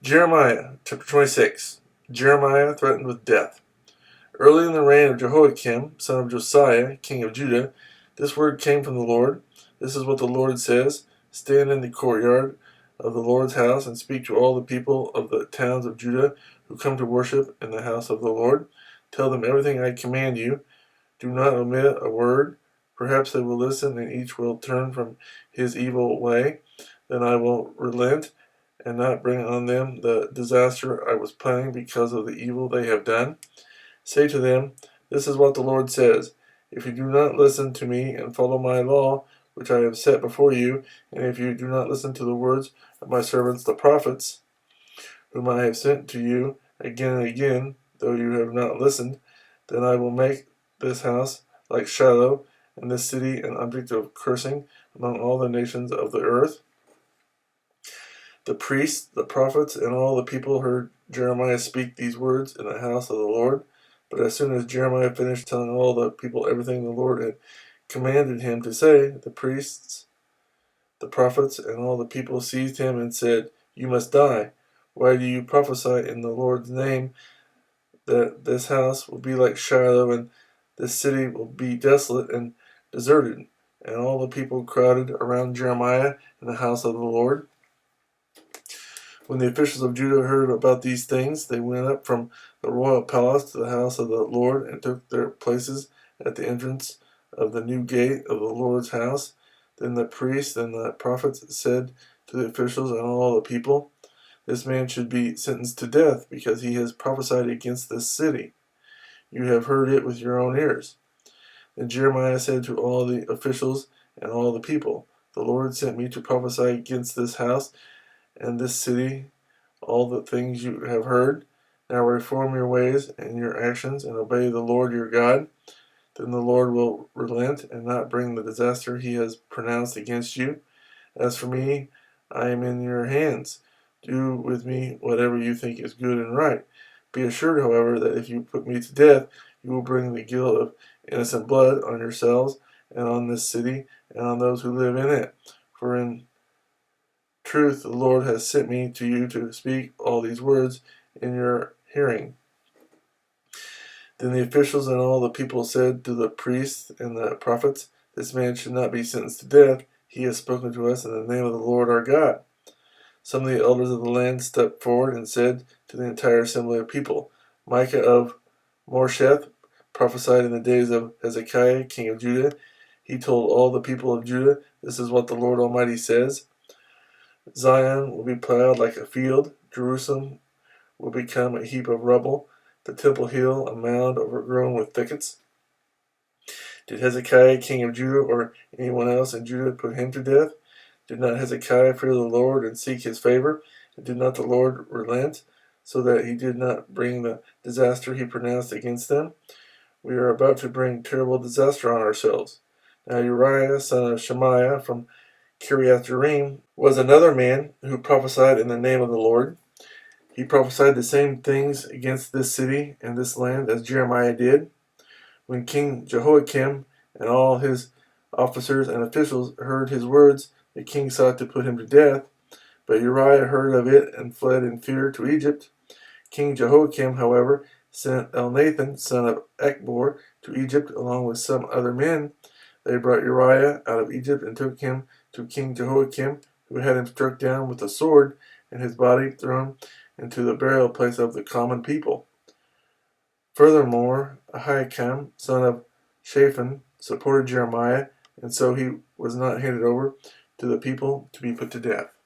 Jeremiah chapter 26. Jeremiah threatened with death. Early in the reign of Jehoiakim, son of Josiah, king of Judah, this word came from the Lord. This is what the Lord says: Stand in the courtyard of the Lord's house and speak to all the people of the towns of Judah who come to worship in the house of the Lord. Tell them everything I command you. Do not omit a word. Perhaps they will listen and each will turn from his evil way. Then I will relent and not bring on them the disaster I was planning because of the evil they have done. Say to them, This is what the Lord says: If you do not listen to me and follow my law, which I have set before you, and if you do not listen to the words of my servants the prophets, whom I have sent to you again and again, though you have not listened, then I will make this house like Shiloh, and this city an object of cursing among all the nations of the earth. The priests, the prophets, and all the people heard Jeremiah speak these words in the house of the Lord. But as soon as Jeremiah finished telling all the people everything the Lord had commanded him to say, the priests, the prophets, and all the people seized him and said, You must die. Why do you prophesy in the Lord's name that this house will be like Shiloh, and this city will be desolate and deserted? And all the people crowded around Jeremiah in the house of the Lord. When the officials of Judah heard about these things, they went up from the royal palace to the house of the Lord and took their places at the entrance of the new gate of the Lord's house. Then the priests and the prophets said to the officials and all the people, This man should be sentenced to death because he has prophesied against this city. You have heard it with your own ears. Then Jeremiah said to all the officials and all the people, The Lord sent me to prophesy against this house and this city, all the things you have heard. Now reform your ways and your actions and obey the Lord your God. Then the Lord will relent and not bring the disaster he has pronounced against you. As for me, I am in your hands. Do with me whatever you think is good and right. Be assured, however, that if you put me to death, you will bring the guilt of innocent blood on yourselves and on this city and on those who live in it. For in truth, the Lord has sent me to you to speak all these words in your hearing. Then the officials and all the people said to the priests and the prophets, This man should not be sentenced to death. He has spoken to us in the name of the Lord our God. Some of the elders of the land stepped forward and said to the entire assembly of people, Micah of Moresheth prophesied in the days of Hezekiah, king of Judah. He told all the people of Judah, This is what the Lord Almighty says: Zion will be plowed like a field. Jerusalem will become a heap of rubble. The Temple Hill a mound overgrown with thickets. Did Hezekiah, king of Judah, or anyone else in Judah put him to death? Did not Hezekiah fear the Lord and seek his favor? And did not the Lord relent, so that he did not bring the disaster he pronounced against them? We are about to bring terrible disaster on ourselves. Now Uriah, son of Shemaiah, from Kiriath-Jearim, was another man who prophesied in the name of the Lord. He prophesied the same things against this city and this land as Jeremiah did. When King Jehoiakim and all his officers and officials heard his words, the king sought to put him to death. But Uriah heard of it and fled in fear to Egypt. King Jehoiakim, however, sent Elnathan, son of Achbor, to Egypt along with some other men. They brought Uriah out of Egypt and took him to King Jehoiakim, who had him struck down with a sword and his body thrown into the burial place of the common people. Furthermore, Ahikam, son of Shaphan, supported Jeremiah, and so he was not handed over to the people to be put to death.